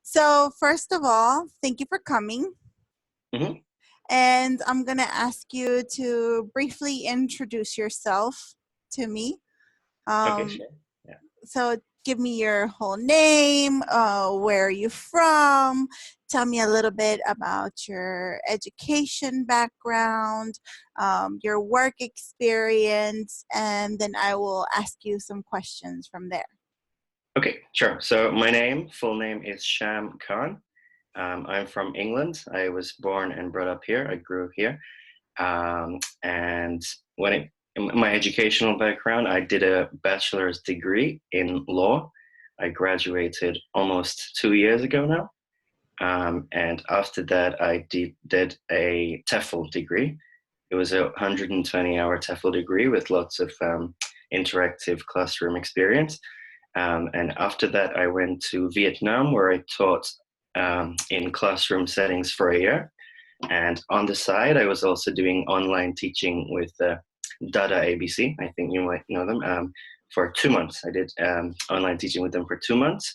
So first of all, thank you for coming. Mm-hmm. And I'm going to ask you to briefly introduce yourself to me. Okay, Um, sure. Yeah. so give me your whole name, where are you from, tell me a little bit about your education background, your work experience, and then I will ask you some questions from there. Okay, sure. So my full name is Sham Khan. I'm from England. I was born and brought up here. I grew here. And in my educational background, I did a bachelor's degree in law. I graduated almost 2 years ago now. And after that, I did a TEFL degree. It was a 120-hour TEFL degree with lots of interactive classroom experience. And after that, I went to Vietnam, where I taught in classroom settings for a year. And on the side, I was also doing online teaching with Dada ABC. I think you might know them. For 2 months, I did online teaching with them for 2 months.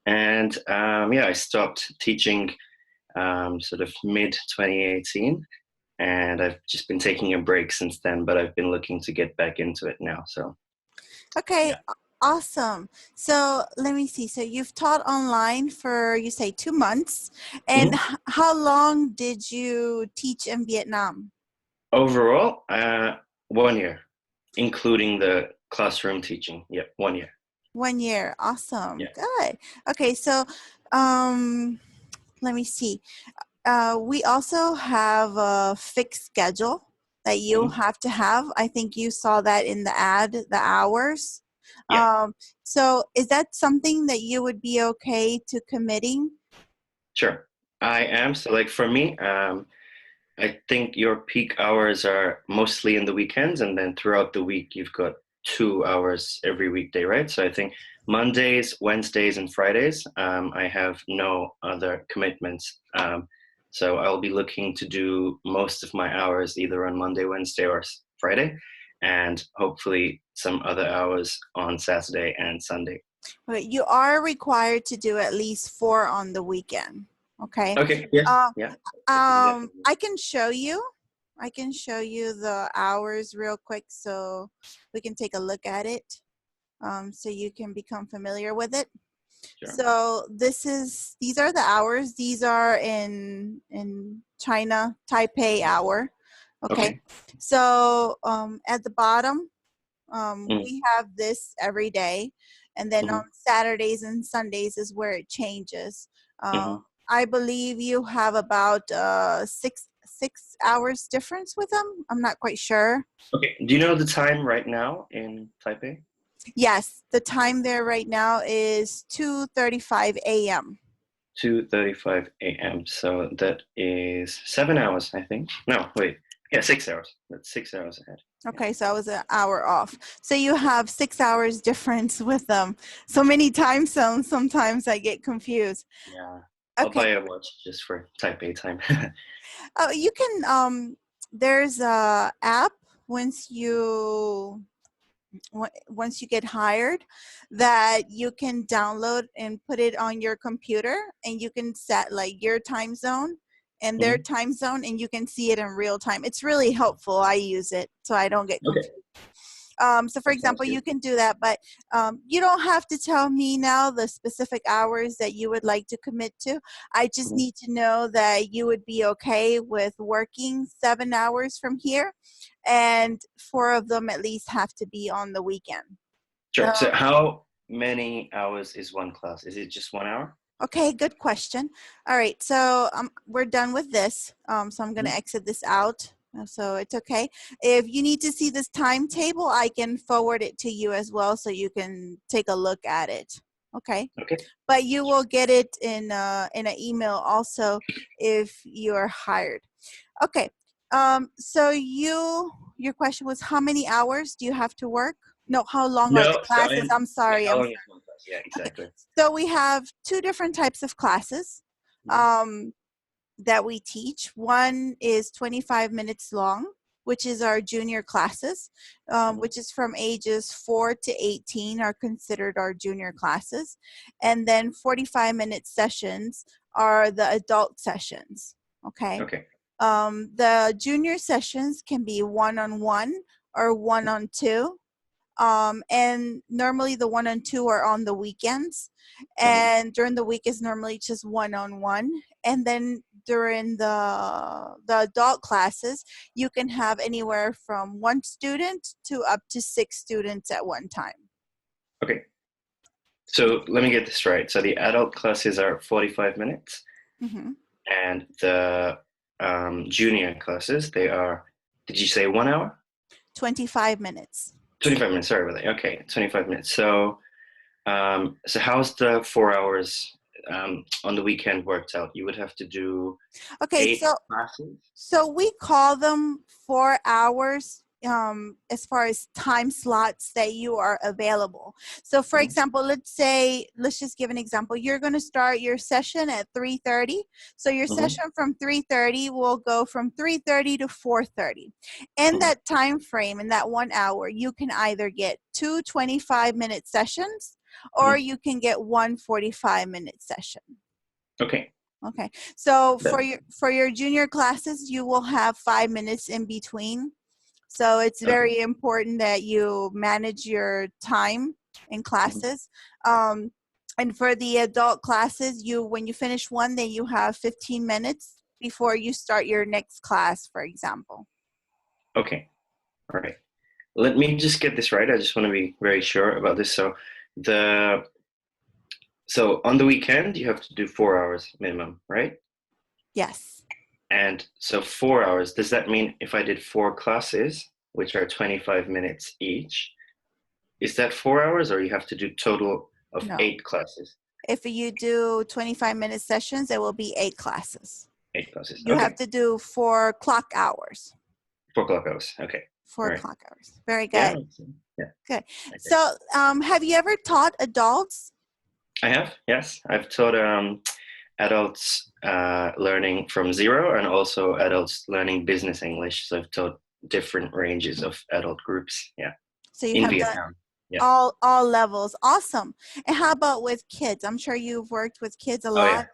And I stopped teaching sort of mid-2018. And I've just been taking a break since then, but I've been looking to get back into it now. So, Okay, yeah. awesome. So let me see. So you've taught online for, you say, 2 months. And Mhm. how long did you teach in Vietnam? Overall, 1 year, including the classroom teaching. Yeah, 1 year. 1 year. Awesome. Yeah. Good. Okay, so let me see. We also have a fixed schedule that you Hmm. have to have. I think you saw that in the ad, the hours. Yeah, So is that something that you would be okay to committing? sure. I am. So, like for me, I think your peak hours are mostly in the weekends, and then throughout the week, you've got 2 hours every weekday, right? So I think Mondays, Wednesdays, and Fridays, I have no other commitments. So I'll be looking to do most of my hours either on Monday, Wednesday, or Friday, and hopefully some other hours on Saturday and Sunday. But you are required to do at least 4 on the weekend. Okay. Okay, yeah, Uh, yeah, I can definitely. I can show you. I can show you the hours real quick so we can take a look at it, so you can become familiar with it. Sure. So these are the hours. These are in China, Taipei hour. Okay. Okay. So at the bottom, Mm-hmm. we have this every day, and then on Saturdays and Sundays is where it changes. Mm-hmm. I believe you have about 6 hours difference with them. I'm not quite sure. Okay. Do you know the time right now in Taipei? Yes, the time there right now is 2:35 a.m. 2:35 a.m. So that is 7 hours, I think. No, wait. Yeah, 6 hours. That's 6 hours ahead. Okay, so I was an hour off. So you have 6 hours difference with them. So many time zones, sometimes I get confused. Yeah. I'll Okay. buy a watch just for Taipei time. Oh, you can, there's a app once you once you get hired that you can download and put it on your computer, and you can set like your time zone and their Mhm. time zone, and you can see it in real time. It's really helpful. I use it so I don't get Okay, confused. So for that sounds example, good. you can do that, but you don't have to tell me now the specific hours that you would like to commit to. I just Mhm. need to know that you would be okay with working 7 hours from here, and 4 of them at least have to be on the weekend. Sure. Uh, So how many hours is one class? Is it just 1 hour? okay, good question. All right, so we're done with this. So I'm going to Mhm. exit this out. So it's okay. If you need to see this timetable, I can forward it to you as well so you can take a look at it. Okay. Okay. But you Sure. will get it in an email also if you're hired. Okay. So your question was how many hours do you have to work? No, how long are the No, so classes? I'm yeah, sorry. how long is one class? Yeah, Okay. exactly. So we have 2 different types of classes Mhm. that we teach. One is 25 minutes long. which is our junior classes, which is from ages 4 to 18 are considered our junior classes. And then 45-minute sessions are the adult sessions, okay? Okay. The junior sessions can be one-on-one or one-on-two. And normally the one-on-two are on the weekends, and during the week is normally just one-on-one. And then during the adult classes, you can have anywhere from 1 student to up to 6 students at one time. Okay. So let me get this right. So the adult classes are 45 minutes, and the junior classes, they are, did you say 1 hour? 25 minutes. 25 minutes, sorry about that. Okay, 25 minutes. So, so how's the 4 hours on the weekend worked out? You would have to do Okay, 8 classes? so we call them 4 hours as far as time slots that you are available. So for example, let's just give an example. You're going to start your session at 3:30. So your session from 3:30 will go from 3:30 to 4:30. In that time frame, in that 1 hour, you can either get 2 25-minute sessions or you can get 1 45-minute session. Okay. Okay. So for your junior classes, you will have 5 minutes in between. So it's very important that you manage your time in classes. And for the adult classes, when you finish one, then you have 15 minutes before you start your next class, for example. Okay. All right. Let me just get this right. I just want to be very sure about this. So on the weekend, you have to do 4 hours minimum, right? Yes. And so 4 hours, does that mean if I did 4 classes, which are 25 minutes each, is that 4 hours, or you have to do total of 8 classes? If you do 25-minute sessions, it will be 8 classes. 8 classes. You have to do 4 clock hours. 4 clock hours. Okay. 4 clock hours. Very good. Yeah. Good. Okay. So have you ever taught adults? I have, yes. I've taught adults learning from zero, and also adults learning business English. So I've taught different ranges of adult groups. Yeah. So you in have Vietnam. done all levels. Awesome. And how about with kids? I'm sure you've worked with kids a lot.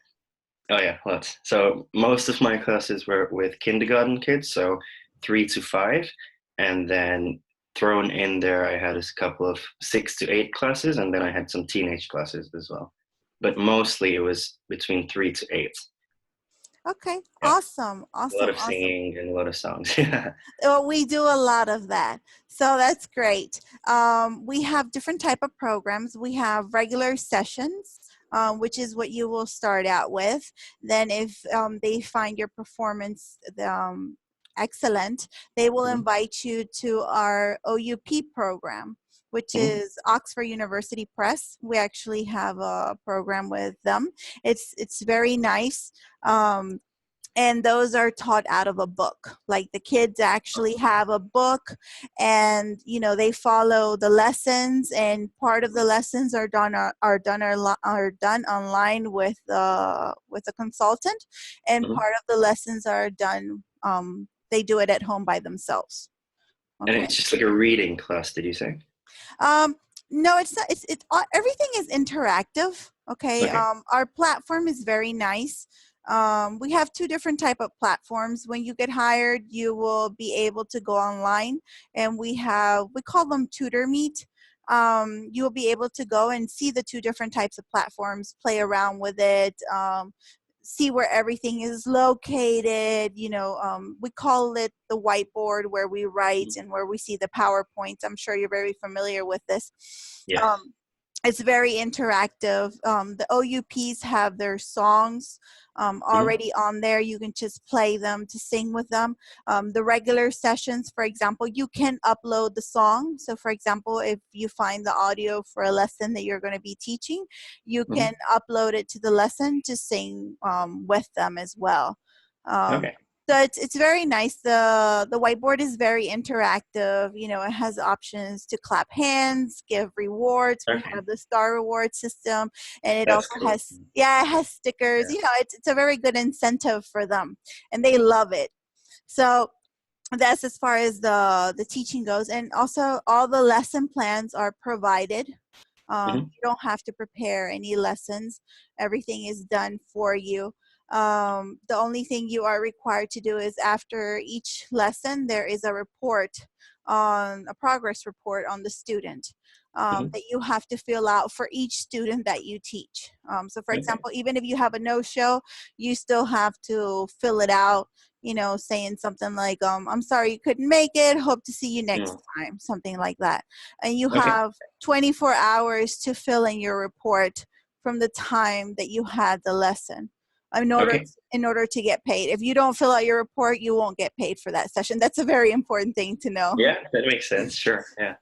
Oh yeah, lots. So most of my classes were with kindergarten kids, so 3 to 5, and then thrown in there I had a couple of 6 to 8 classes, and then I had some teenage classes as well. But mostly it was between 3 to 8. Okay, Yeah. awesome. A lot of singing and a lot of songs. Well, we do a lot of that, so that's great. We have different type of programs. We have regular sessions, which is what you will start out with. Then if they find your performance excellent, they will invite you to our OUP program, which is Oxford University Press. We actually have a program with them. It's very nice. And those are taught out of a book. Like the kids actually have a book, and they follow the lessons, and part of the lessons are done online with a consultant, and part of the lessons are done they do it at home by themselves. Okay. And it's just like a reading class, did you say? No, it's not. It's everything is interactive. Okay. Our platform is very nice. We have 2 different type of platforms. When you get hired, you will be able to go online, and we call them Tutor Meet. You will be able to go and see the 2 different types of platforms, play around with it, see where everything is located. We call it the whiteboard, where we write and where we see the PowerPoints. I'm sure you're very familiar with this. Yes. It's very interactive. The OUPs have their songs already on there. You can just play them to sing with them. The regular sessions, for example, you can upload the song. So for example, if you find the audio for a lesson that you're going to be teaching, you can upload it to the lesson to sing with them as well. So it's very nice. The whiteboard is very interactive. It has options to clap hands, give rewards. We have the star reward system, and it also has it has stickers. It's a very good incentive for them, and they love it. So that's as far as the teaching goes. And also all the lesson plans are provided. Hmm. You don't have to prepare any lessons. Everything is done for you. The only thing you are required to do is after each lesson, there is a report on a progress report on the student Hmm. that you have to fill out for each student that you teach. So for Okay. example, even if you have a no-show, you still have to fill it out, you know, saying something like, I'm sorry you couldn't make it, hope to see you next Mm. time, something like that. And you Okay. have 24 hours to fill in your report from the time that you had the lesson Okay. in order to get paid. If you don't fill out your report, you won't get paid for that session. That's a very important thing to know. Yeah, that makes sense. Sure. Yeah.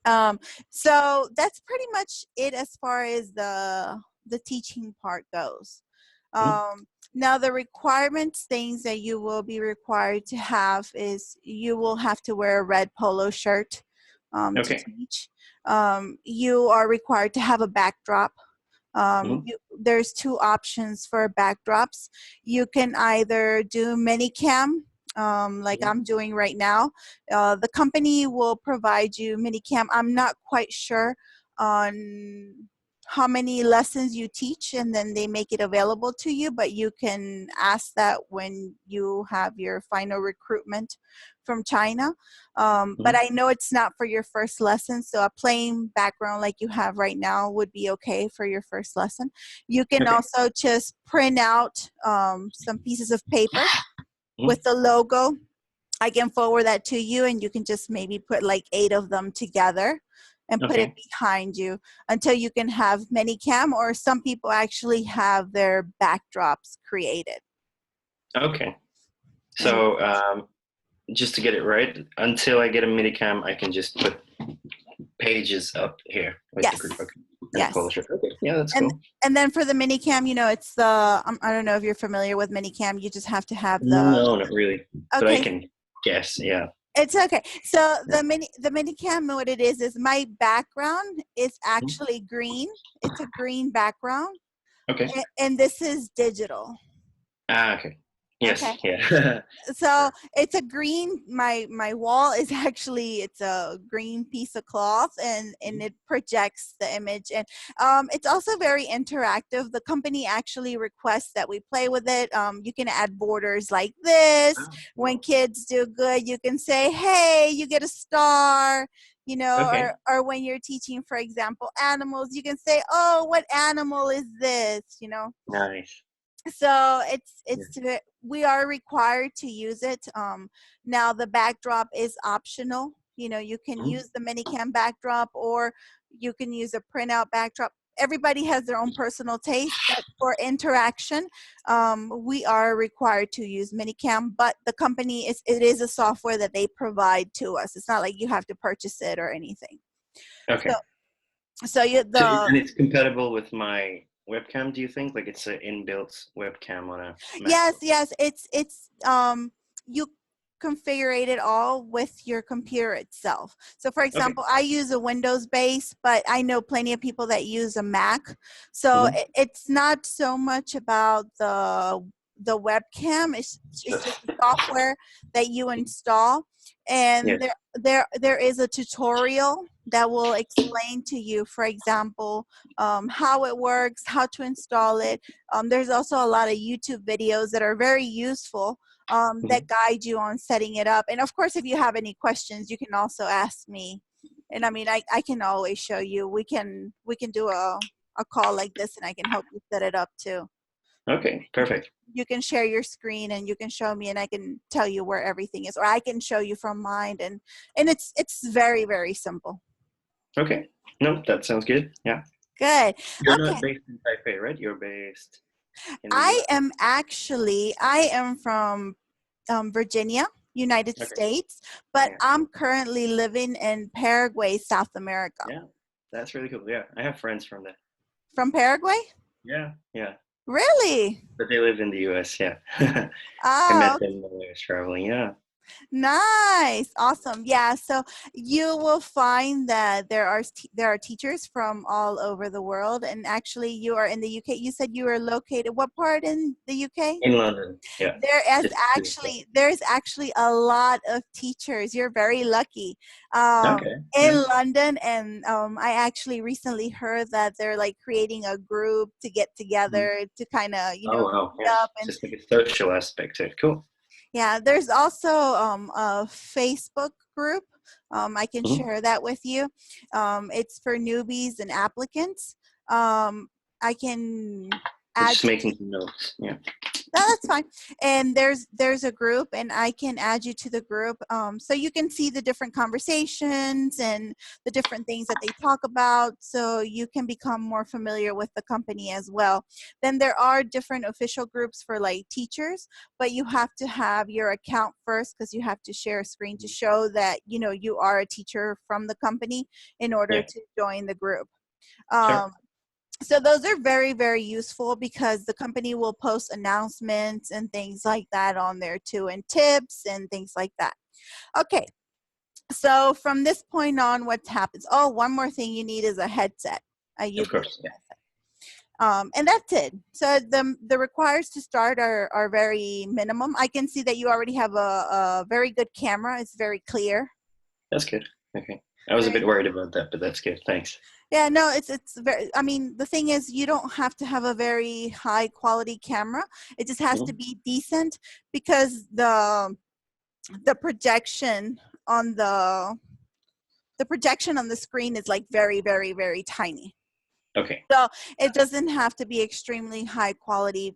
Um, so that's pretty much it as far as the teaching part goes. Mhm. Now the requirements, things that you will be required to have is you will have to wear a red polo shirt to Okay. teach. You are required to have a backdrop. Hmm. There's two options for backdrops. You can either do minicam, like Hmm. I'm doing right now. The company will provide you minicam. I'm not quite sure on how many lessons you teach, and then they make it available to you, but you can ask that when you have your final recruitment from China. But Hmm. I know it's not for your first lesson, so a plain background like you have right now would be okay for your first lesson. You can Okay. also just print out some pieces of paper Hmm. with the logo. I can forward that to you, and you can just maybe put like 8 of them together and put it Okay. behind you until you can have Minicam, or some people actually have their backdrops created. Okay. And So, just to get it right, until I get a minicam, I can just put pages up here with the yes, group. Okay. And a yes. publisher. Okay. Yeah, that's and cool. and then for the minicam, you know, it's the I don't know if you're familiar with minicam. You just have to have the No, not really. But I okay. can guess. Yeah. It's okay. So Yeah. the minicam, what it is my background is Mhm. actually green. It's a green background, Okay. and this is digital. Ah, okay. Okay. Yes. Yeah. So Sure. it's a green, my wall is actually, it's a green piece of cloth, and Mhm. it projects the image. And it's also very interactive. The company actually requests that we play with it. You can add borders like this. Ah, When cool. kids do good, you can say, hey, you get a star, you know. Okay. Or when you're teaching, for example, animals, you can say, oh, what animal is this, you know. Nice. So Yeah. we are required to use it. Now the backdrop is optional. You know, you can Mhm. use the minicam backdrop, or you can use a printout backdrop. Everybody has their own personal taste, but for interaction, we are required to use minicam. But the company it is a software that they provide to us. It's not like you have to purchase it or anything. Okay. So so you So, the and it's compatible with my webcam, do you think? Like it's an inbuilt webcam on a Yes, MacBook? yes, it's you configure it all with your computer itself. So for Okay. example, I use a Windows base, but I know plenty of people that use a Mac. So Hmm. it's not so much about the webcam. It's just the software that you install, and Yes. there is a tutorial that will explain to you, for example, how it works, how to install it. There's also a lot of YouTube videos that are very useful, that Hmm. guide you on setting it up. And of course, if you have any questions, you can also ask me. And I mean, I can always show you. We can do a call like this, and I can help you set it up too. Okay. Perfect. You can share your screen, and you can show me, and I can tell you where everything is, or I can show you from mine. And it's very, very simple. Okay. No, that sounds good. Yeah. Good. You're not Okay. based in Taipei, right? You're based in the I US? am actually, I am from Virginia, United Okay. States, Ah, but yeah. I'm currently living in Paraguay, South America. Yeah. That's really cool. Yeah. I have friends from there. From Paraguay? Yeah. Yeah. Really? But they live in the US. Yeah. I met Oh, them when I was traveling. Yeah. Nice. Awesome. Yeah. So you will find that there are teachers from all over the world. And actually you are in the UK. You said you were located, what part in the UK? In London. Yeah. Just There's actually a lot of teachers. You're very lucky. okay. In Nice. London, and I actually recently heard that they're like creating a group to get Mhm. together to kind of, Oh wow. meet Yeah. up. And Just like a social aspect to it. Cool. yeah, there's also a Facebook group. I can Mhm. share that with you. It's for newbies and applicants. Um, I can I'm add just you. making some notes. Yeah. No, that's fine. And there's a group, and I can add you to the group, so you can see the different conversations and the different things that they talk about, so you can become more familiar with the company as well. Then there are different official groups for like teachers, but you have to have your account first because you have to share a screen to show that you are a teacher from the company in order Yeah. to join the group. Sure. Um, so those are very, very useful because the company will post announcements and things like that on there too, and tips and things like that. Okay, so from this point on, what happens? Oh, one more thing you need is a headset, a Of USB course. Yeah. headset. And that's it. So the requires to start are very minimum. I can see that you already have a very good camera. It's very clear. That's good. Okay. I was a Very bit worried about that, but that's good. Thanks. Yeah, no, it's very, I mean, the thing is you don't have to have a very high quality camera. It just has to Mhm. be decent because the projection on the projection on the screen is like very, very, very tiny. Okay. So it doesn't have to be extremely high quality,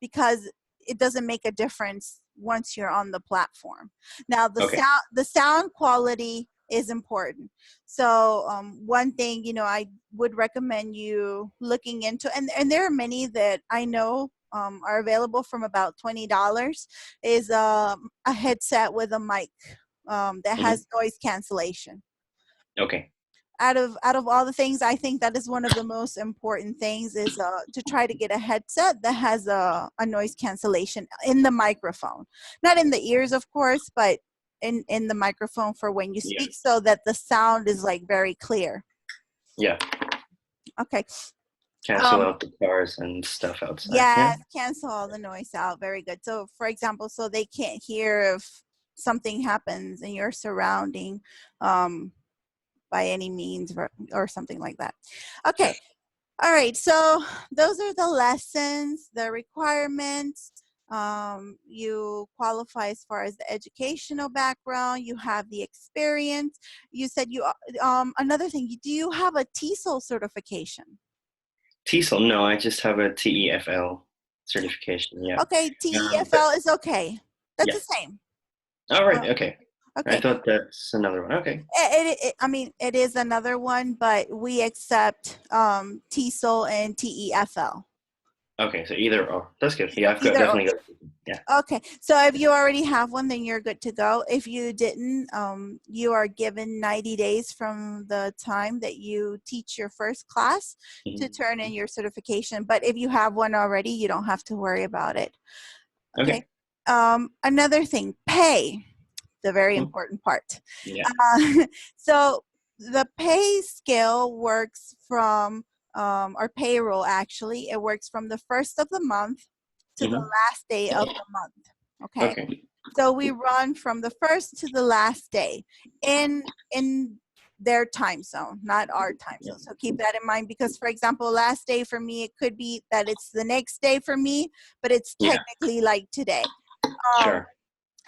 because it doesn't make a difference once you're on the platform. Now Okay. the sound quality is important. So one thing I would recommend you looking into, and there are many that I know are available from about $20, is a headset with a mic that Mhm. has noise cancellation. Okay. Out of all the things, I think that is one of the most important things, is to try to get a headset that has a noise cancellation in the microphone, not in the ears of course, but in the microphone for when you Yeah. speak, so that the sound is like very clear. Yeah. Okay. Cancel um out the cars and stuff outside. Yeah. yes, cancel all the noise out. Very good. So for example, so they can't hear if something happens in your surrounding, um by any means, or something like that. Sure. Okay. All right, so those are the lessons, the requirements. You qualify as far as the educational background. You have the experience. You said another thing. Do you have a TESOL certification? TESOL, no, I just have a TEFL certification. Yeah. Okay, But TEFL is okay. That's yeah. the same. All right. Uh, Okay. I okay, thought that's another one. Okay. I mean, it is another one, but we accept TESOL and TEFL. Okay. So either or. That's good. Yeah, I've got Either or. definitely got. Yeah. Okay, so if you already have one, then you're good to go. If you didn't, you are given 90 days from the time that you teach your first class to Mhm. turn in your certification. But if you have one already, you don't have to worry about it. Okay. Okay. Another thing, pay, the very Mhm. important part. Yeah. So the pay scale works from, or payroll actually, it works from the first of the month to the Hmm. last day of the month. Okay. Okay. So we run from the first to the last day in their time zone, not our time Yeah. zone. So keep that in mind, because for example, last day for me, it could be that it's the next day for me, but it's Yeah. technically like today. Um, Sure.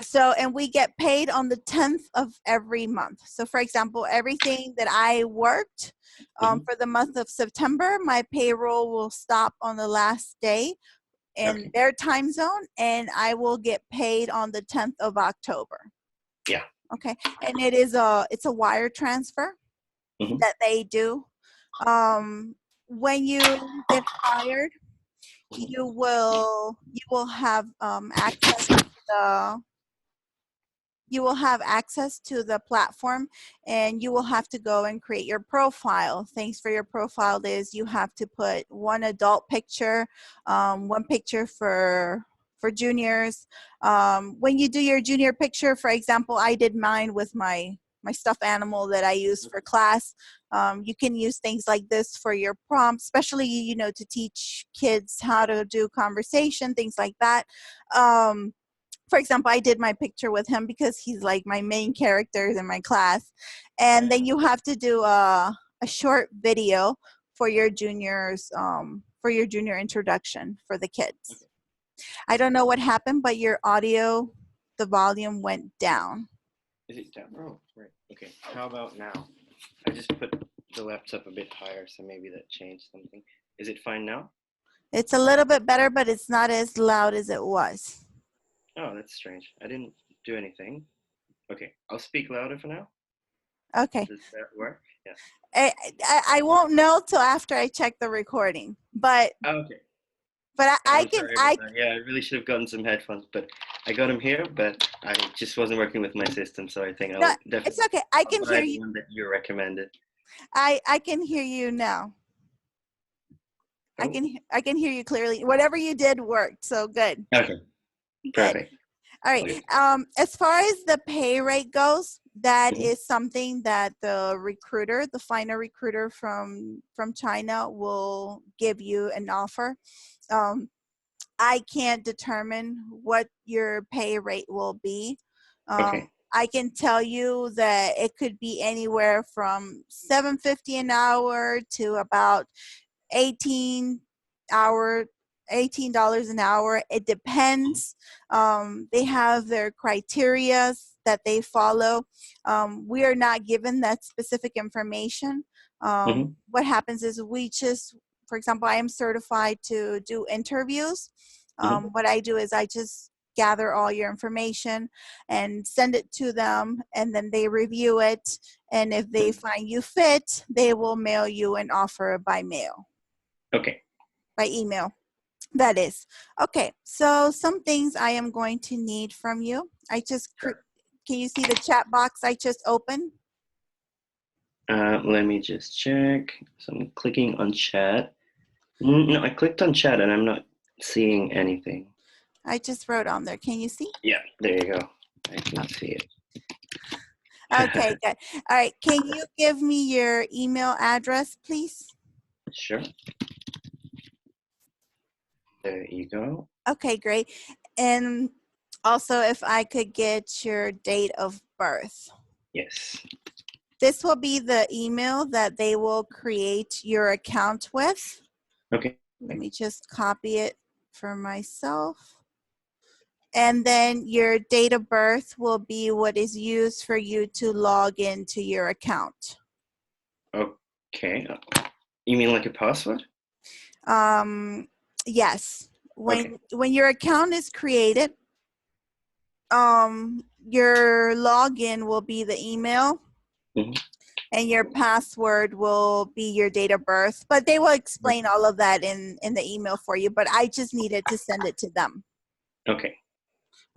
so, and we get paid on the 10th of every month. So for example, everything that I worked Hmm. for the month of September, my payroll will stop on the last day in Okay. their time zone, and I will get paid on the 10th of October. Yeah. Okay. And it's a wire transfer Hmm. that they do. When you get hired, you will have access to the you will have access to the platform, and you will have to go and create your profile. Things for your profile is you have to put one adult picture, one picture for juniors. When you do your junior picture, for example, I did mine with my stuffed animal that I use for class. You can use things like this for your prompts, especially, you know, to teach kids how to do conversation, things like that. For example, I did my picture with him because he's like my main character in my class. And then you have to do a short video for your juniors, for your junior introduction for the kids. I don't know what happened, but your audio, the volume went down. Is it down? Oh, right. Okay. How about now? I just put the laptop a bit higher, so maybe that changed something. Is it fine now? It's a little bit better, but it's not as loud as it was. Oh, that's strange. I didn't do anything. Okay, I'll speak louder for now. Okay. Does that work? Yeah. I won't know till after I check the recording, but Oh, okay. I I'm can sorry about that. Yeah, I really should have gotten some headphones, but I got them here, but I just wasn't working with my system, so I think no, I'll it's definitely okay. I I'll can hear buy the you. one that you recommended. I can hear you now. Oh, I can hear you clearly. Whatever you did worked, so good. okay, Good. perfect. All right. Okay. As far as the pay rate goes, that Mhm. is something that the recruiter, the final recruiter from China, will give you an offer. Um, I can't determine what your pay rate will be. Okay. I can tell you that it could be anywhere from $7.50 an hour to about 18 hour $18 an hour. It depends. They have their criterias that they follow. We are not given that specific information. Mm-hmm. What happens is we just, for example, I am certified to do interviews. Mm-hmm. What I do is I just gather all your information and send it to them, and then they review it, and if they find you fit, they will mail you an offer by mail, Okay. by email. That is. Okay, so some things I am going to need from you. Sure. Can you see the chat box I just opened? Let me just check. So I'm clicking on chat. No, I clicked on chat and I'm not seeing anything. I just wrote on there. Can you see? Yeah, there you go. I can see Okay, it. good. All right, can you give me your email address, please? Sure. There you go. Okay, great. And also, if I could get your date of birth. Yes. This will be the email that they will create your account with. Okay. Let me just copy it for myself. And then your date of birth will be what is used for you to log into your account. Okay. You mean like a password? Yes. Okay. When your account is created, your login will be the email, Mhm. and your password will be your date of birth. But they will explain all of that in the email for you. But I just needed to send it to them. Okay.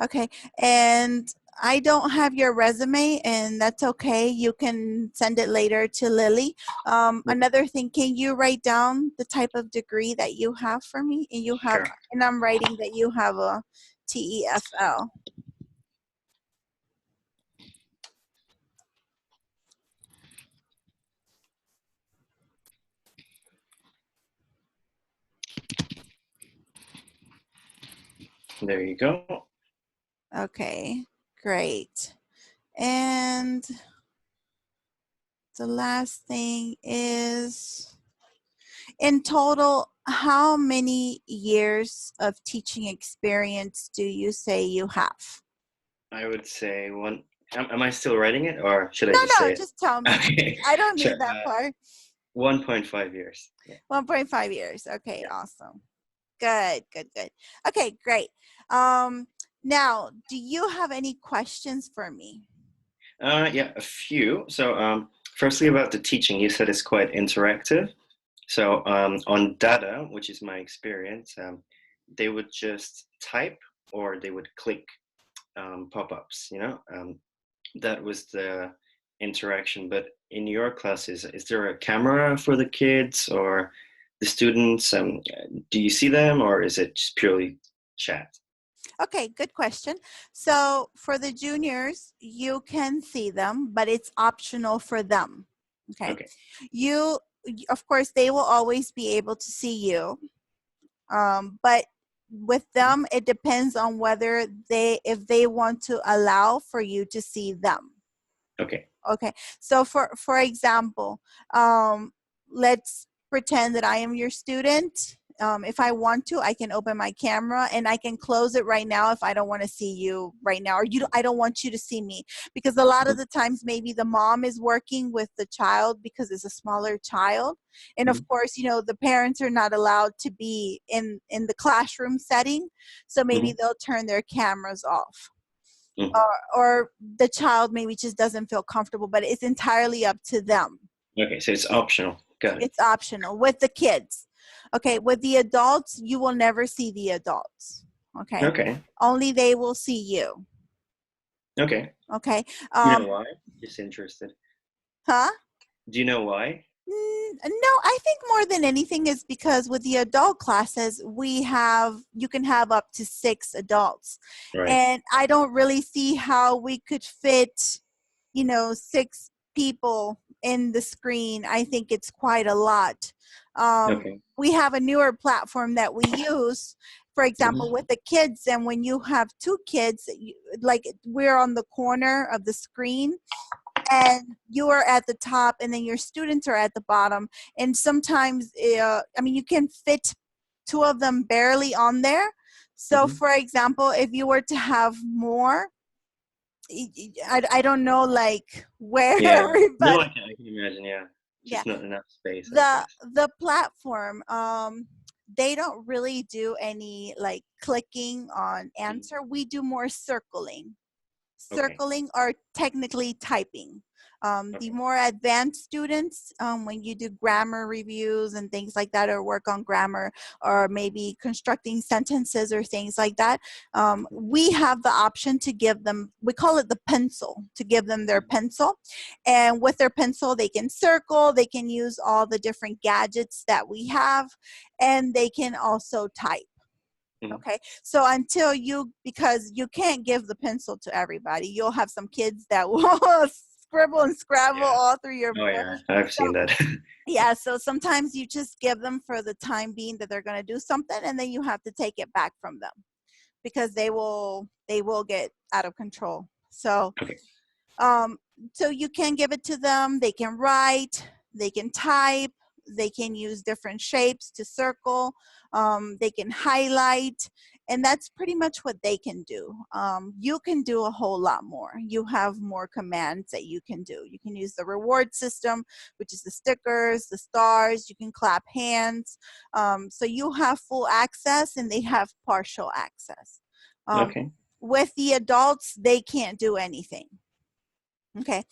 Okay, and I don't have your resume, and that's okay. You can send it later to Lily. Another thing, can you write down the type of degree that you have for me? Sure. And I'm writing that you have a TEFL. There you go. Okay, great. And the last thing is, in total, how many years of teaching experience do you say you have? I would say one. Am I still writing it or should I No, just no, say it? just tell me. Okay. I don't Sure. need that part. 1.5 years. Yeah. 1.5 years. Okay, Yeah. awesome. Good, good, good. Okay, great. Now, do you have any questions for me? Yeah, a few. So, firstly, about the teaching, you said it's quite interactive. So, on data, which is my experience, they would just type or they would click pop-ups. That was the interaction. But in your classes, is there a camera for the kids or the students? Do you see them, or is it just purely chat? Okay, good question. So for the juniors, you can see them, but it's optional for them. Okay. Okay. Of course, they will always be able to see you. But with them, it depends on whether if they want to allow for you to see them. Okay. Okay, so for example, let's pretend that I am your student. If I want to, I can open my camera and I can close it right now if I don't want to see you right now, or I don't want you to see me, because a lot of the times maybe the mom is working with the child because it's a smaller child, and of Mhm. course, the parents are not allowed to be in the classroom setting, so maybe Mhm. they'll turn their cameras off, Mhm. or the child maybe just doesn't feel comfortable, but it's entirely up to them. Okay, so it's optional. Got it. It's optional with the kids. Okay, with the adults, you will never see the adults. Okay, Okay. only they will see you. Okay. Okay, Do you know um, why? Just interested. huh? Do you know why? No, I think more than anything is because with the adult classes, you can have up to 6 adults. Right. And I don't really see how we could fit, 6 people in the screen. I think it's quite a lot. Okay. We have a newer platform that we use, for example, Mhm. with the kids. And when you have 2 kids, like we're on the corner of the screen, and you are at the top and then your students are at the bottom, and sometimes you can fit 2 of them barely on there. So Mhm. for example, if you were to have more, I don't know like where Yeah. No, everybody. I can imagine. Yeah. Yeah, Just not enough space, I the guess. the platform, they don't really do any like clicking on Mhm. answer. We do more circling. Okay. Circling or technically typing. The Okay. more advanced students, when you do grammar reviews and things like that, or work on grammar, or maybe constructing sentences or things like that, we have the option to give them, we call it the pencil, to give them their Mhm. pencil. And with their pencil, they can circle, they can use all the different gadgets that we have, and they can also type. Mhm. Okay, so because you can't give the pencil to everybody, you'll have some kids that will scribble and scrabble Yeah. all through your Oh book. yeah, I've So seen that. yeah, so sometimes you just give them for the time being that they're going to do something, and then you have to take it back from them because they will get out of control. Okay. Um, so you can give it to them. They can write, they can type, they can use different shapes to circle, they can highlight, and that's pretty much what they can do. You can do a whole lot more. You have more commands that you can do. You can use the reward system, which is the stickers, the stars. You can clap hands. So you have full access, and they have partial access. Um, Okay. with the adults, they can't do anything. Okay.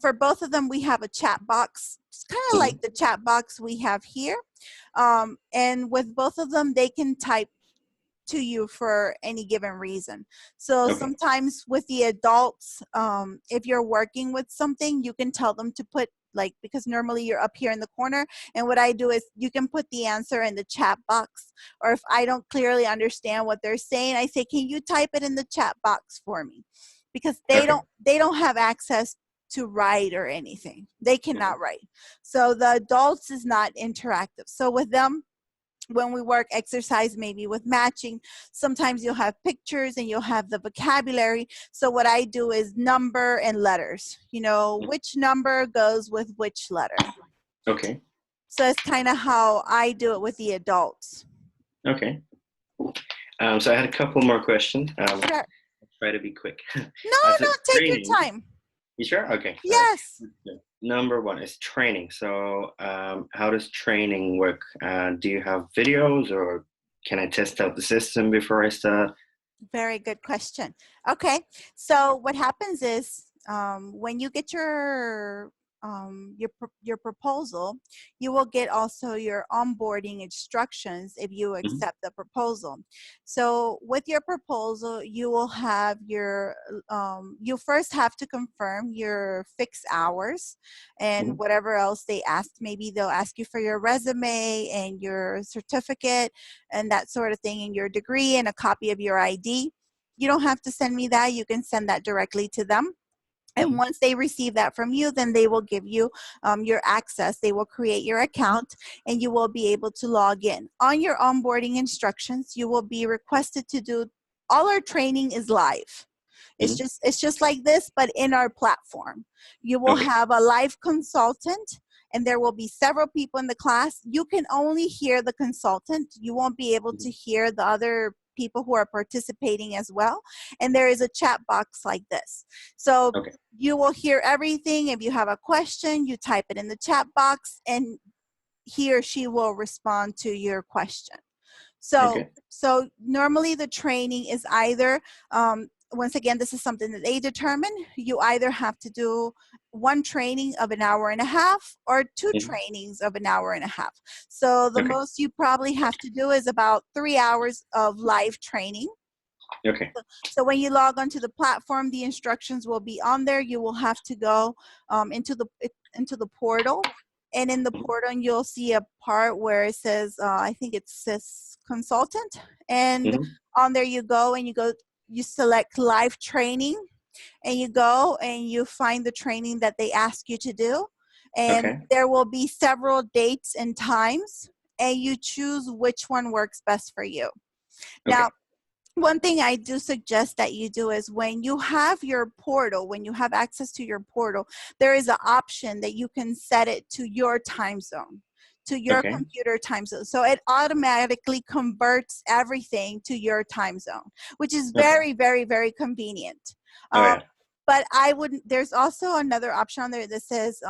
For both of them, we have a chat box. It's kind of like Mhm. the chat box we have here. And with both of them, they can type to you for any given reason. So Okay. sometimes with the adults, if you're working with something, you can tell them to put, like, because normally you're up here in the corner, and what I do is you can put the answer in the chat box, or if I don't clearly understand what they're saying, I say, can you type it in the chat box for me? Because they Okay. don't have access to write or anything. They Mhm. cannot write. So the adults is not interactive. So with them, when we work exercise maybe with matching, sometimes you'll have pictures and you'll have the vocabulary. So what I do is number and letters, Mhm. which number goes with which letter. Okay. So it's kind of how I do it with the adults. Okay. So I had a couple more questions. Sure. I'll try to be quick. No, So no, take your training. time. You sure? Okay. Sorry. Yes. Number one is training. So how does training work? Do you have videos, or can I test out the system before I start? Very good question. Okay, so what happens is, when you get your your proposal, you will get also your onboarding instructions if you Hmm. accept the proposal. So with your proposal, you will have your you first have to confirm your fixed hours and Hmm. whatever else they ask. Maybe they'll ask you for your resume and your certificate and that sort of thing, and your degree and a copy of your ID. You don't have to send me that. You can send that directly to them. And Hmm. once they receive that from you, then they will give you your access. They will create your account and you will be able to log in. On your onboarding instructions, you will be requested to do, all our training is live. Hmm. It's just like this, but in our platform. You will Okay. have a live consultant and there will be several people in the class. You can only hear the consultant. You won't be able Hmm. to hear the other people who are participating as well. And there is a chat box like this. So Okay. you will hear everything. If you have a question, you type it in the chat box and he or she will respond to your question. So, Okay. so normally the training is either, once again, this is something that they determine. You either have to do one training of an hour and a half or two Hmm. trainings of an hour and a half. So the Okay. most you probably have to do is about 3 hours of live training. Okay. So when you log onto the platform, the instructions will be on there. You will have to go into the portal, and in the Hmm. portal you'll see a part where it says, I think it says consultant, and Hmm. on there you go and you select live training, and you go and you find the training that they ask you to do, and Okay. there will be several dates and times, and you choose which one works best for you. Now, Okay. one thing I do suggest that you do is when you have your portal, when you have access to your portal, there is an option that you can set it to your time zone, to your Okay. computer time zone. So it automatically converts everything to your time zone, which is Okay. very, very, very convenient. Oh Um, yeah. but I wouldn't, there's also another option on there that says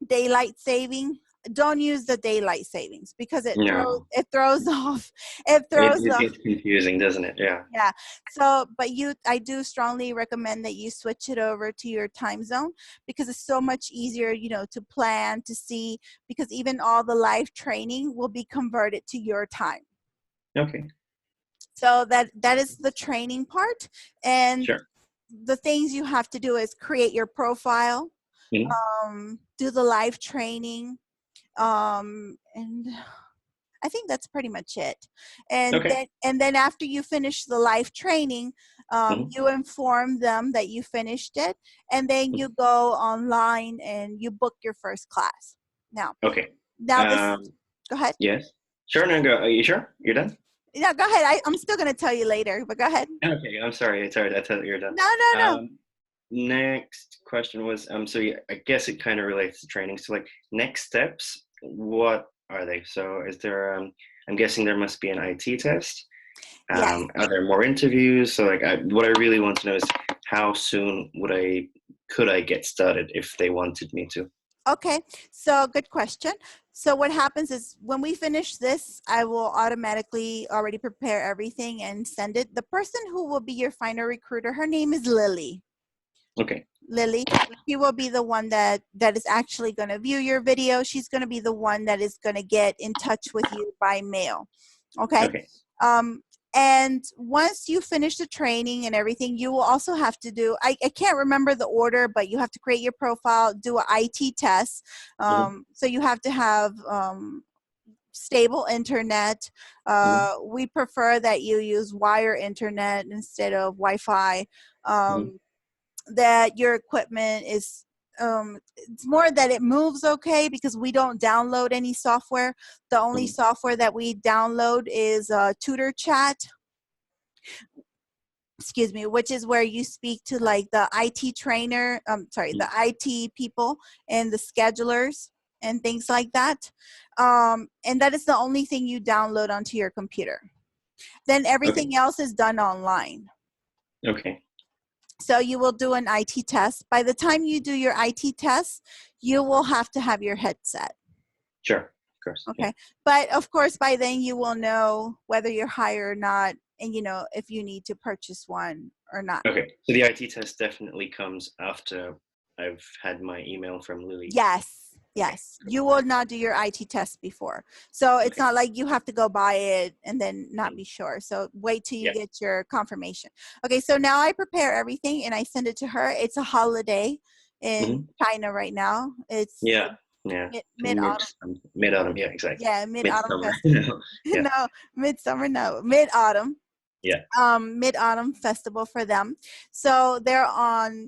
daylight saving. Don't use the daylight savings because No. it throws off, it It, throws it off. gets confusing, doesn't it? Yeah. Yeah. So, but I do strongly recommend that you switch it over to your time zone because it's so much easier, to plan, to see, because even all the live training will be converted to your time. Okay. So that is the training part. And Sure. the things you have to do is create your profile, Hmm. do the live training, and I think that's pretty much it. Okay. And then after you finish the live training, Hmm. you inform them that you finished it, and then you go online and you book your first class. Now, Okay. now this. Um, Go ahead. yes. Sure. No, go. Are you sure? You're done? Yeah, go ahead. I'm still gonna tell you later, but go ahead. Okay. I'm sorry. Sorry. I thought you were done. No, no, no. Next question was, so yeah, I guess it kind of relates to training. So like next steps, what are they? So is there, I'm guessing there must be an IT test. Yes. Are there more interviews? So like, what I really want to know is how soon could I get started if they wanted me to? Okay, so good question. So what happens is when we finish this, I will automatically already prepare everything and send it. The person who will be your final recruiter, her name is Lily. Okay. Lily, she will be the one that is actually going to view your video. She's going to be the one that is going to get in touch with you by mail. Okay. Okay. Um, and once you finish the training and everything, you will also have to do, I can't remember the order, but you have to create your profile, do an IT test. Hmm. So you have to have stable internet. Hmm. We prefer that you use wire internet instead of Wi-Fi. Hmm. That your equipment is, it's more that it moves okay because we don't download any software. The only Hmm. software that we download is tutor chat, excuse me, which is where you speak to like the IT trainer, the IT people and the schedulers and things like that. And that is the only thing you download onto your computer. Then Okay. everything else is done online. Okay. So you will do an IT test. By the time you do your IT test, you will have to have your headset. Sure. Of course. Yeah. Okay. But of course, by then you will know whether you're hired or not, and if you need to purchase one or not. Okay. So the IT test definitely comes after I've had my email from Lily. Yes, Okay, yes. You will not do your IT test before. So it's okay. not like you have to go buy it and then not Mm. be sure. So wait till you Yeah. get your confirmation. Okay, so now I prepare everything and I send it to her. It's a holiday in Hmm. China right now. It's Yeah. Yeah. mid-autumn. Mid autumn. Yeah, exactly. Yeah, mid-autumn Midsummer. festival. Yeah. No, midsummer, no, mid-autumn. Yeah. Mid-autumn festival for them. So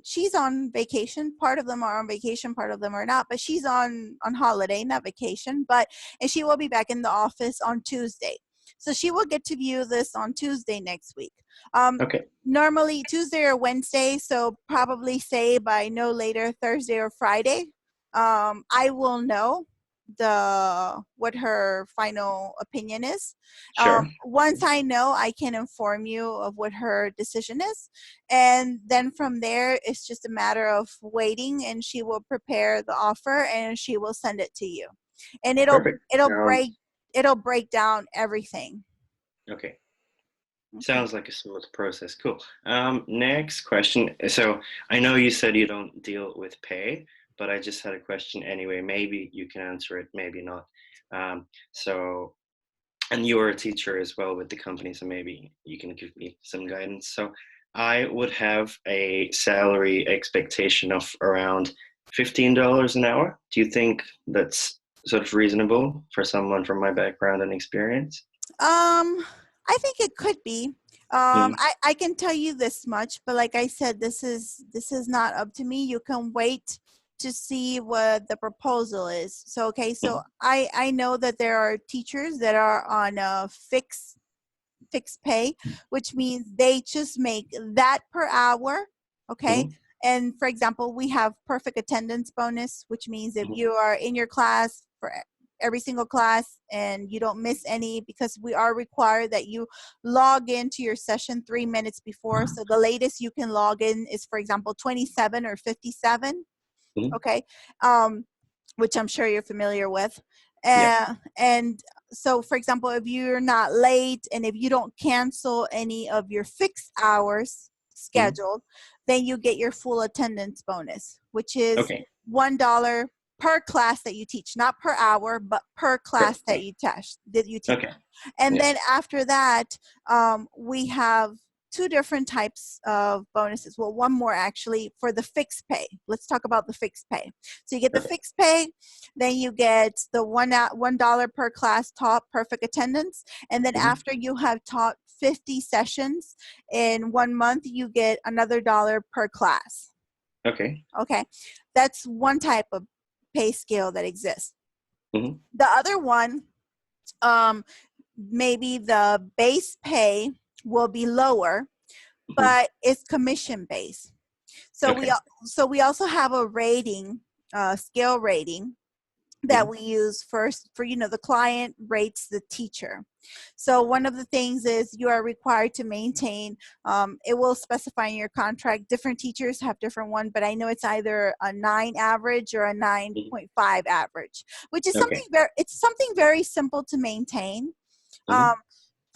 she's on vacation. Part of them are on vacation, part of them are not, but she's on holiday, not vacation, and she will be back in the office on Tuesday. So she will get to view this on Tuesday next week. Um, Okay. Normally Tuesday or Wednesday, so probably say by no later Thursday or Friday, I will know what her final opinion is. Sure. Once I know, I can inform you of what her decision is, and then from there, it's just a matter of waiting, and she will prepare the offer and she will send it to you, and Perfect. it'll break Sounds it'll break down everything. okay. Okay. Sounds like a smooth process. Cool. Next question. So I know you said you don't deal with pay, but I just had a question anyway. Maybe you can answer it, maybe not. So, and you're a teacher as well with the company, so maybe you can give me some guidance. So I would have a salary expectation of around $15 an hour. Do you think that's sort of reasonable for someone from my background and experience? I think it could be. Mm, I can tell you this much, but like I said, this is not up to me. You can wait to see what the proposal is. So okay, so mm, I know that there are teachers that are on a fixed pay, which means they just make that per hour. Okay. mm, And for example, we have perfect attendance bonus, which means if mm, you are in your class for every single class and you don't miss any, because we are required that you log into your session 3 minutes before. So the latest you can log in is, for example, 27 or 57. mm. Okay. Which I'm sure you're familiar with. Yeah. And so, for example, if you're not late and if you don't cancel any of your fixed hours Mm. scheduled, then you get your full attendance bonus, which is Okay. $1 per class that you teach, not per hour, but per class that Perfect. you teach. Okay. And Yeah. then after that, we have two different types of bonuses. Well, one more actually for the fixed pay. Let's talk about the fixed pay. So you get the Okay. fixed pay, then you get the $1 per class taught perfect attendance, and then Hmm. after you have taught 50 sessions in 1 month, you get another dollar per class. Okay. Okay, that's one type of pay scale that exists. Hmm. The other one, um, maybe the base pay will be lower, Hmm. but it's commission based. So we Okay. so we also have a rating, scale rating that Hmm. we use first for, the client rates the teacher. So one of the things is you are required to maintain, it will specify in your contract, different teachers have different one, but I know it's either a 9 average or a Hmm. 9.5 average, which is Okay. something very simple to maintain. um,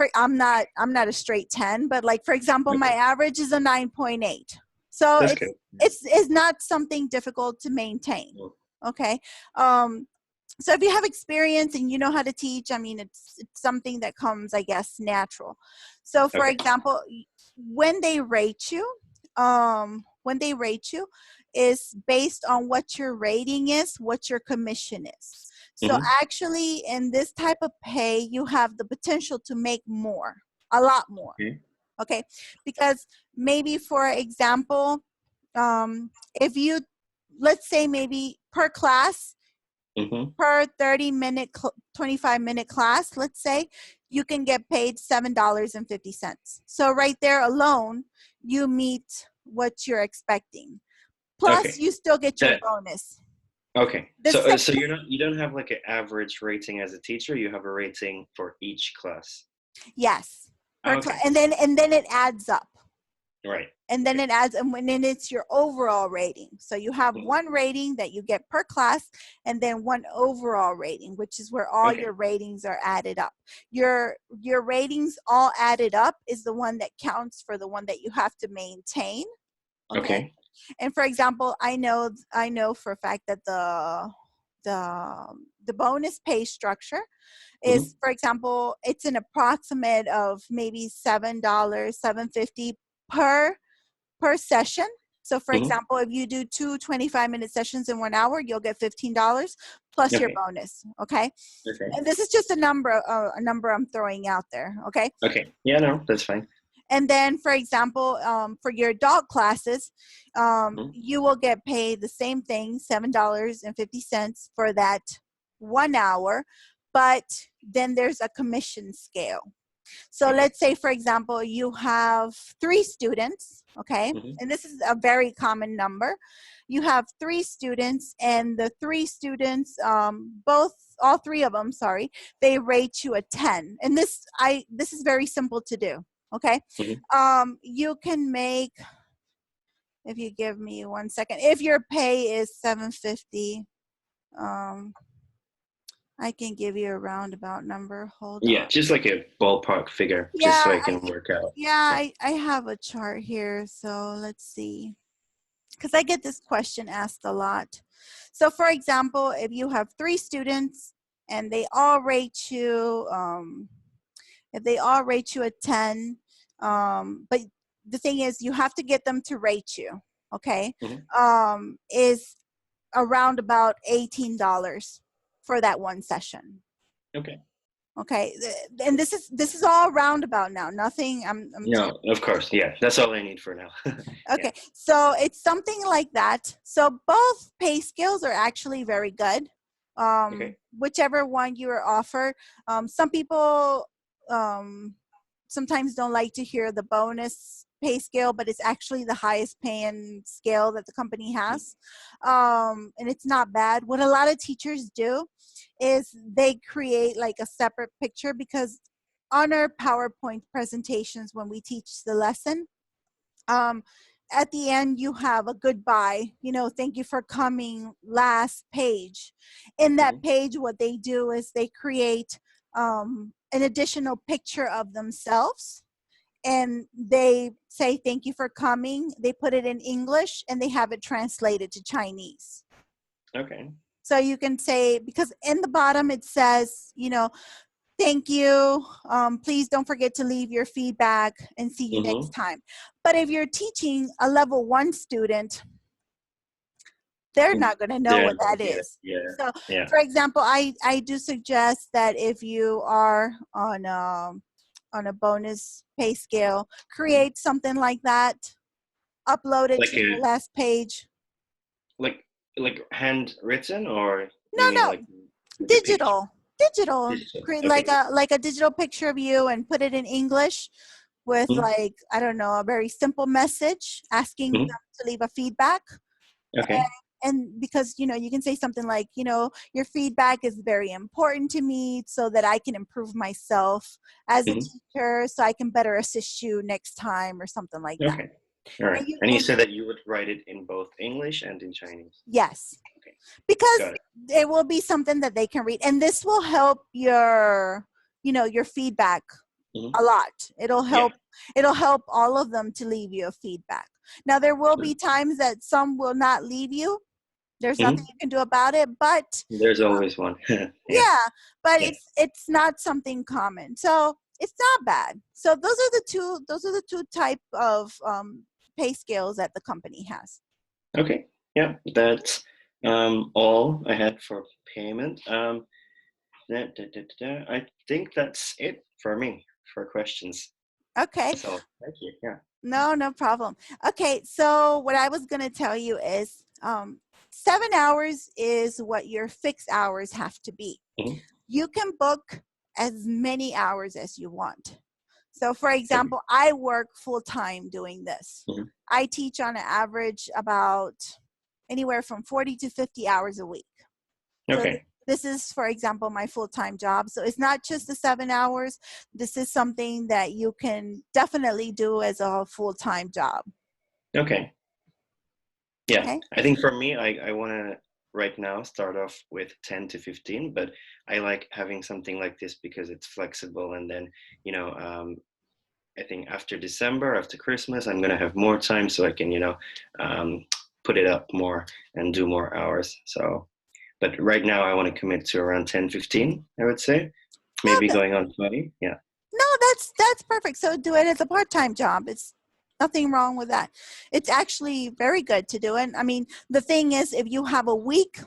Hmm. I'm not a straight 10, but like for example, my Okay. average is a 9.8. So That's it's good. it's it's not something difficult to maintain. Mm. Okay. Um, so if you have experience and you know how to teach, I mean, it's something that comes, I guess, natural. So for Okay. example, when they rate you, is based on what your rating is, what your commission is. So Hmm. actually, in this type of pay, you have the potential to make more, a lot more. Okay. Okay, because maybe, for example, if you, let's say, maybe per class, Hmm. per 30-minute 25-minute class, let's say, you can get paid $7.50. So right there alone, you meet what you're expecting, plus Okay. you still get your That bonus. okay. The So second, you don't have like an average rating as a teacher. You have a rating for each class. yes, per class, Okay. and then it adds up. Right. And then Okay. it adds, and then it's your overall rating. So you have Mhm. one rating that you get per class, and then one overall rating, which is where all Okay. your ratings are added up. Your ratings all added up is the one that counts for the one that you have to maintain. Okay. Okay. And for example, I know for a fact that the bonus pay structure Hmm. is, for example, it's an approximate of maybe $7, 7.50 per session. So for Hmm. example, if you do two 25-minute sessions in 1 hour, you'll get $15 plus your Okay. bonus. Okay. Okay. And this is just a number I'm throwing out there. Okay. Okay. Yeah, no, that's fine. And then, for example, for your adult classes, Hmm. you will get paid the same thing, $7.50 for that 1 hour. But then there's a commission scale. So Okay. let's say, for example, you have 3 students, okay? Hmm. And this is a very common number. You have 3 students, and the 3 students, all 3 of them, sorry, they rate you a 10. And this is very simple to do, okay? Hmm. You can make, if you give me 1 second, if your pay is 750, um, I can give you a roundabout number. Hold Yeah, on. just like a ballpark figure, just so Yeah, I can work out. Yeah, Yeah. I have a chart here, so let's see. Because I get this question asked a lot. So, for example, if you have 3 students and they all rate you, if they all rate you a 10, but the thing is, you have to get them to rate you, okay? Hmm. Is around about $18 for that one session. Okay. Okay, and this is all roundabout now. Nothing. I'm No, of course. Yeah, that's all I need for now. Yeah. Okay, so it's something like that. So both pay scales are actually very good. Okay. Whichever one you are offered. Some people um, sometimes don't like to hear the bonus pay scale, but it's actually the highest paying scale that the company Mhm. has. And it's not bad. What a lot of teachers do is they create like a separate picture, because on our PowerPoint presentations when we teach the lesson, um, at the end you have a goodbye, thank you for coming last page. In that Mhm. page, what they do is they create an additional picture of themselves, and they say thank you for coming. They put it in English and they have it translated to Chinese. Okay. So you can say, because in the bottom it says, thank you. Please don't forget to leave your feedback and see you next Mhm. time. But if you're teaching a level 1 student, they're Mm. not going to know They're what not gonna that get it. is. Yeah. So, Yeah. for example, I do suggest that if you are on a bonus pay scale, Mhm. create something like that, upload it Like to a your last page. like like handwritten, or No, you mean no, like a picture? digital. Digital. Create Okay. like a digital picture of you and put it in English with, Mhm. like, I don't know, a very simple message asking them Mhm. to leave a feedback. Okay. And because, you can say something like, your feedback is very important to me so that I can improve myself as a Mhm. teacher, so I can better assist you next time, or something like that. Okay. All right. And you And you and said that you would write it in both English and in Chinese. yes, Okay. because Got it. it will be something that they can read, and this will help your feedback Mhm. a lot. Yeah. It'll help all of them to leave you a feedback. Now, there will Sure. be times that some will not leave you. There's nothing Mhm. you can do about it, but There's always one. Yeah. yeah, but Yeah. it's not something common, so it's not bad. So those are the two type of pay scales that the company has. Okay. Yeah. That's all I had for payment. I think that's it for me for questions. Okay. That's all. Thank you. Yeah. No problem. Okay, so what I was going to tell you is 7 hours is what your fixed hours have to be. Mhm. You can book as many hours as you want. So, for Okay. example, I work full time doing this. Mhm. I teach on an average about anywhere from 40 to 50 hours a week. So, Okay. this is, for example, my full time job. So, it's not just the 7 hours. This is something that you can definitely do as a full time job. Okay. Yeah. Okay. I think for me, I want to right now start off with 10 to 15, but I like having something like this because it's flexible, and then, you know, I think after December, after Christmas, I'm gonna have more time so I can, um, put it up more and do more hours. So, but right now I want to commit to around 10, 15, I would say. Maybe Okay. going on 20. Yeah. No, that's perfect. So do it as a part-time job. It's nothing wrong with that. It's actually very good to do it. I mean, the thing is, if you have a week,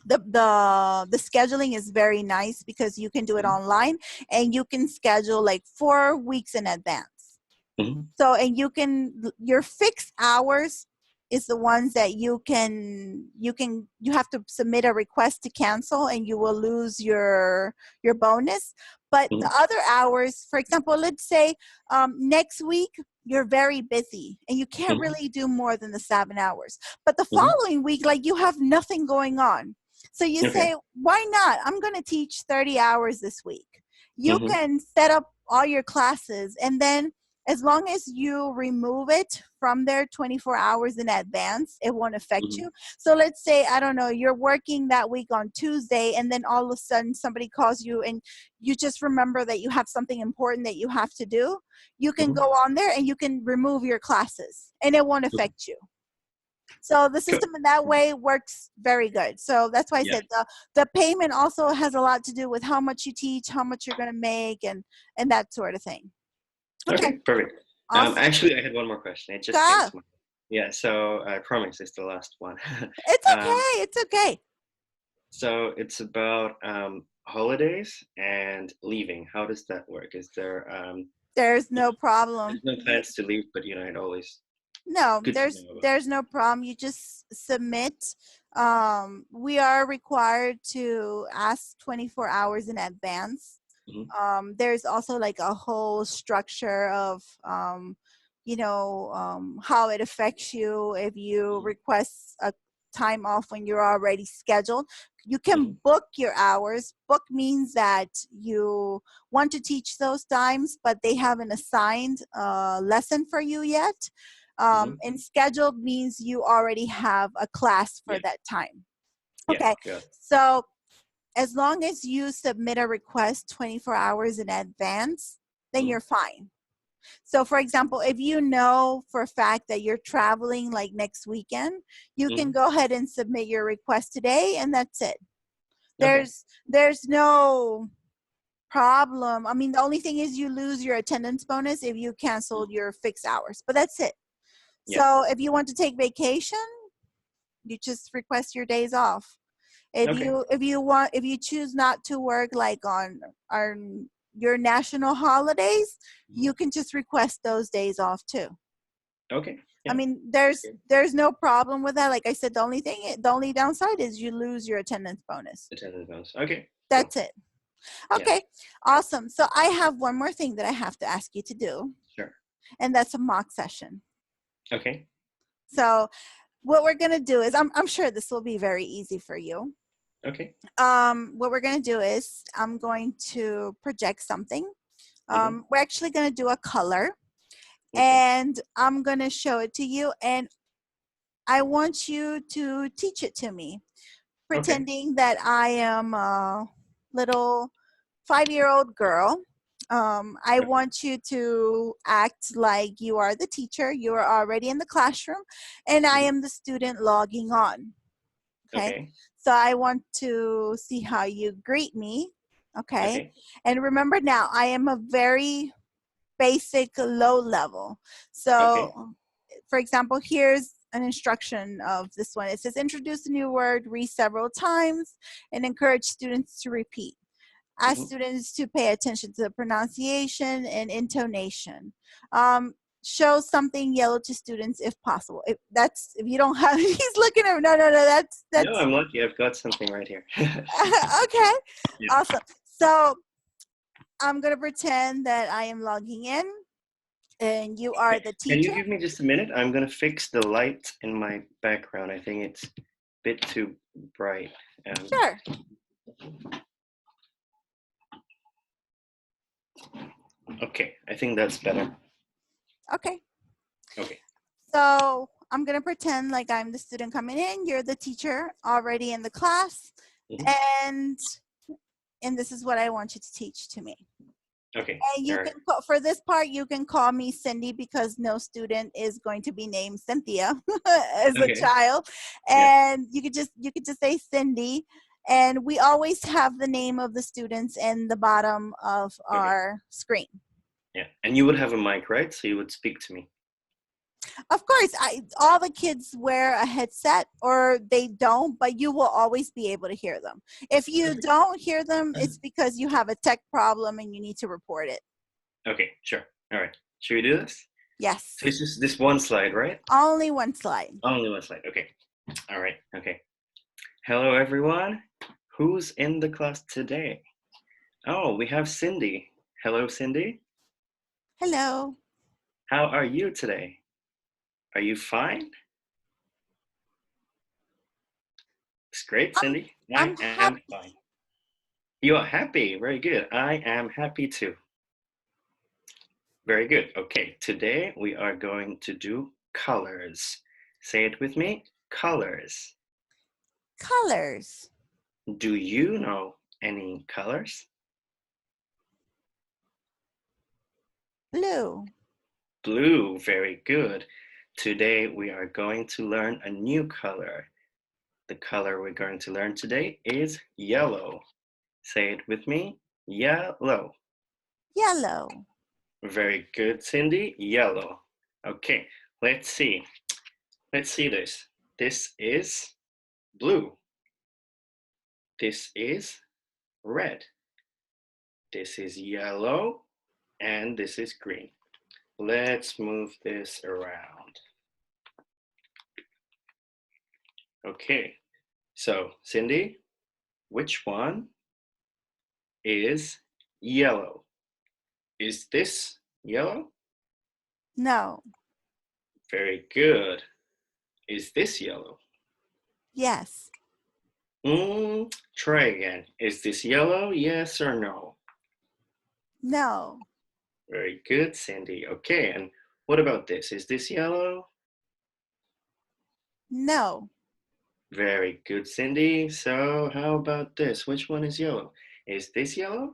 the scheduling is very nice because you can do it Mhm. online and you can schedule like 4 weeks in advance. Mhm. So, and you can, your fixed hours is the ones that you have to submit a request to cancel and you will lose your bonus. But the Mhm. other hours, for example, let's say next week you're very busy and you can't Mhm. really do more than the 7 hours. But the Mhm. following week, like you have nothing going on. So you Okay. say, why not? I'm going to teach 30 hours this week. You Mhm. can set up all your classes and then as long as you remove it from there 24 hours in advance, it won't affect Mhm. you. So let's say, I don't know, you're working that week on Tuesday, and then all of a sudden somebody calls you and you just remember that you have something important that you have to do. You can Mhm. go on there and you can remove your classes and it won't Okay. affect you. So the Cool. system in that way works very good. So that's why I Yeah. said the payment also has a lot to do with how much you teach, how much you're going to make, and that sort of thing. Okay, Okay. Perfect. awesome. Actually, I had one more question. It just came to Ah, mind. Yeah. So I promise it's the last one. it's um, okay. It's okay. so it's about holidays and leaving. How does that work? Is there There's you no problem. there's no plans to leave, but it always No, good to there's know about. there's no problem. You just submit. We are required to ask 24 hours in advance. Mhm. There's also like a whole structure of how it affects you if you Mhm. request a time off when you're already scheduled. You can Mhm. book your hours. Book means that you want to teach those times but they haven't assigned a lesson for you yet. Mhm. And scheduled means you already have a class for Yeah. that time. Yeah. Okay, Good. so as long as you submit a request 24 hours in advance, then Mhm. you're fine. So, for example, if you know for a fact that you're traveling like next weekend, you can Mhm. go ahead and submit your request today, and that's it. Okay. There's no problem. I mean, the only thing is you lose your attendance bonus if you Mhm. canceled your fixed hours, but that's it. Yeah. So, if you want to take vacation, you just request your days off. Okay. If you choose not to work like on your national holidays, Mhm. you can just request those days off too. Okay. I Yeah. mean, That's there's good. there's no problem with that. Like I said, the only downside is you lose your attendance bonus. Attendance bonus. Okay. Cool. That's it. Yeah. Okay, awesome. So I have one more thing that I have to ask you to do, Sure. and that's a mock session. Okay. So what we're gonna do is I'm sure this will be very easy for you. Okay. What we're gonna do is I'm going to project something. Mhm. We're actually gonna do a color, Okay. and I'm gonna show it to you, and I want you to teach it to me, Okay. pretending that I am a little 5-year-old girl. I Okay. want you to act like you are the teacher. You are already in the classroom, and I Mhm. am the student logging on. Okay. Okay. So I want to see how you greet me. Okay. Okay. And remember now, I am a very basic low level. Okay. So, for example, here's an instruction of this one. It says introduce a new word, read several times, and encourage students to repeat. Ask Mhm. students to pay attention to the pronunciation and intonation. Um, show something yellow to students if possible. If you don't have, he's looking at, no, No, that's I'm lucky. I've got something right here. okay, Yeah. awesome. So I'm gonna pretend that I am logging in and you are Okay. the Can you teacher. give me just a minute? I'm gonna fix the light in my background. I think it's a bit too bright. Sure. Okay. I think that's better. Okay. Okay. So I'm gonna pretend like I'm the student coming in. You're the teacher already in the class, Mhm. and and this is what I want you to teach to me. Okay. And All you right. can call, for this part, you can call me Cindy because no student is going to be named Cynthia as a Okay. child. Yeah. And you could just say Cindy. And we always have the name of the students in the bottom of Okay. our screen. Yeah. And you would have a mic, right? So you would speak to me. Of course, all the kids wear a headset or they don't, but you will always be able to hear them. If you Okay. don't hear them, it's because you have a tech problem and you need to report it. Okay. Sure. All right. Should we do this? So Yes. it's just this one slide, right? Only one slide. Only one slide. Okay. All right. Okay. Hello, everyone. Who's in the class today? Oh, we have Cindy. Hello, Cindy. Hello. How are you today? Are you fine? It's great, I'm Cindy. I I'm am happy. fine. You are happy. Very good. I am happy too. Very good. Okay, today we are going to do colors. Say it with me. Colors. Colors. Do you know any colors? Blue. Blue. Very good. Today we are going to learn a new color. The color we're going to learn today is yellow. Say it with me. Yellow. Yellow. Very good, Cindy. Yellow. Okay, let's see. Let's see this. This is blue. This is red. This is yellow. And this is green. Let's move this around. Okay, so Cindy, which one is yellow? Is this yellow? No. Very good. Is this yellow? Yes. Try again. Is this yellow? Yes or no? No. Very good, Cindy. Okay, and what about this? Is this yellow? No. Very good, Cindy. So how about this? Which one is yellow? Is this yellow?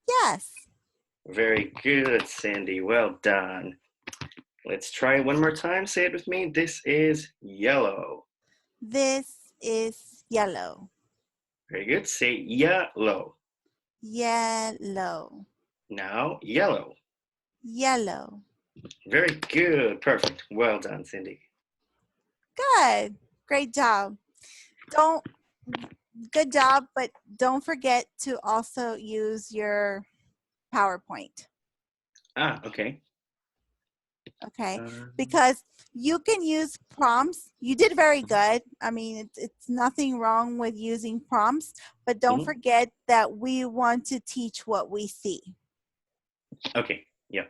Yes. Very good, Cindy. Well done. Let's try it one more time. Say it with me. This is yellow. This is yellow. Very good. Say yellow. Yellow. Now yellow. Yellow. Very good. Perfect. Well done, Cindy. Good. Great job. Don't Good job, but don't forget to also use your PowerPoint. Ah, okay. Okay, Um, because you can use prompts. You did very good. I mean, it's nothing wrong with using prompts, but don't mhm. forget that we want to teach what we see. Okay. Yeah.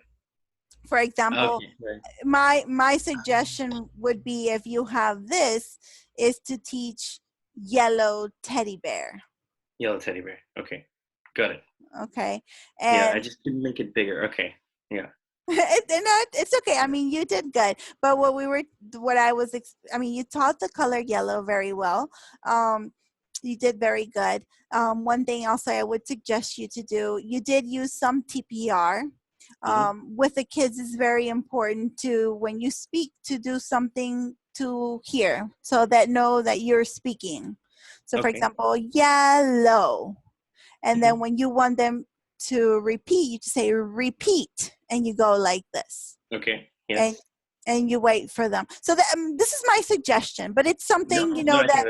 For example, Okay. Right. my suggestion would be, if you have this, is to teach yellow teddy bear. Yellow teddy bear. Okay. Got it. Okay, Yeah, I and just didn't make it bigger. Okay. Yeah. it's okay. I mean, you did good. But I mean, you taught the color yellow very well. Um, you did very good. One thing also I would suggest you to do, you did use some TPR. Hmm. With the kids, it's very important to, when you speak, to do something to hear so that know that you're speaking. So, for Okay. example, yellow. And Hmm. then when you want them to repeat, you just say repeat, and you go like this, Okay. and Yes. you wait for them. So that, this is my suggestion, but it's something, No, no, I think that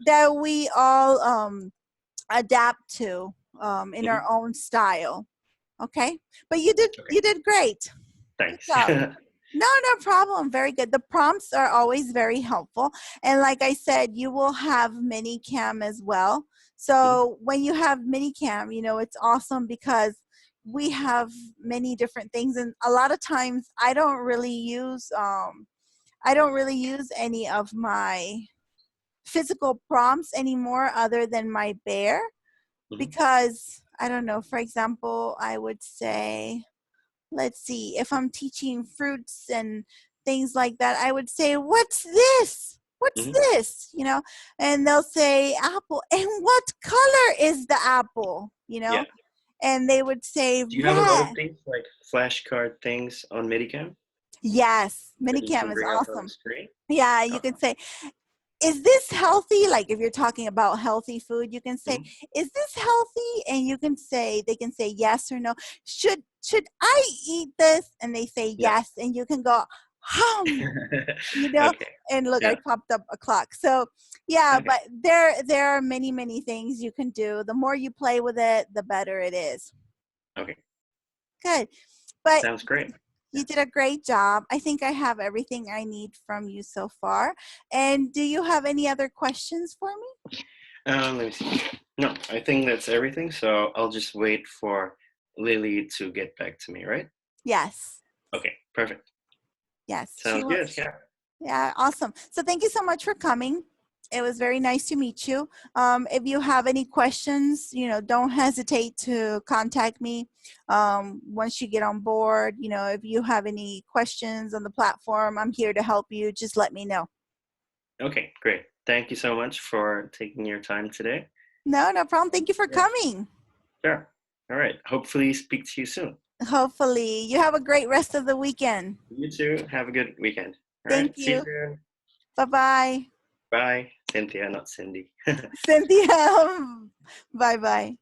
that, yes. we all adapt to in our Hmm. own style. Okay, but Okay. you did great. Good Thanks. job. No, no problem. Very good. The prompts are always very helpful. And like I said, you will have minicam as well. Hmm. So when you have minicam, it's awesome because we have many different things. And a lot of times I don't really use any of my physical prompts anymore other than my bear, Hmm. because I don't know, for example, I would say, let's see, if I'm teaching fruits and things like that, I would say, what's this? What's Hmm. this? And they'll say apple. And what color is the apple? Yeah. and they would say, Do you have a lot of rat. things like flashcard things on Medicam Yes, that you minicam can is bring up on the awesome. screen? Yeah, you Oh, can say, is this healthy? Like if you're talking about healthy food, you can say, mhm. is this healthy? And you can say, they can say yes or no. Should I eat this? And they say Yeah. yes. And you can go, you know, Okay. and look, I Yeah. popped up a clock. So yeah, Okay. but there are many things you can do. The more you play with it, the better it is. Okay. Good. But Sounds great. you did a great job. I think I have everything I need from you so far. And do you have any other questions for me? Let me see. No, I think that's everything. So I'll just wait for Lily to get back to me, right? Yes. Okay, perfect. Yes. She Sounds will. good. Yeah. Yeah, awesome. So thank you so much for coming. It was very nice to meet you. If you have any questions, don't hesitate to contact me once you get on board. If you have any questions on the platform, I'm here to help you. Just let me know. Okay, great. Thank you so much for taking your time today. No, no problem. Thank you for Yeah, coming. sure. All right. Hopefully speak to you soon. Hopefully, you have a great rest of the weekend. You too. Have a good weekend. All Thank right. See you you. soon. Bye-bye. Bye. Cynthia, not Cindy. Cynthia. Bye-bye.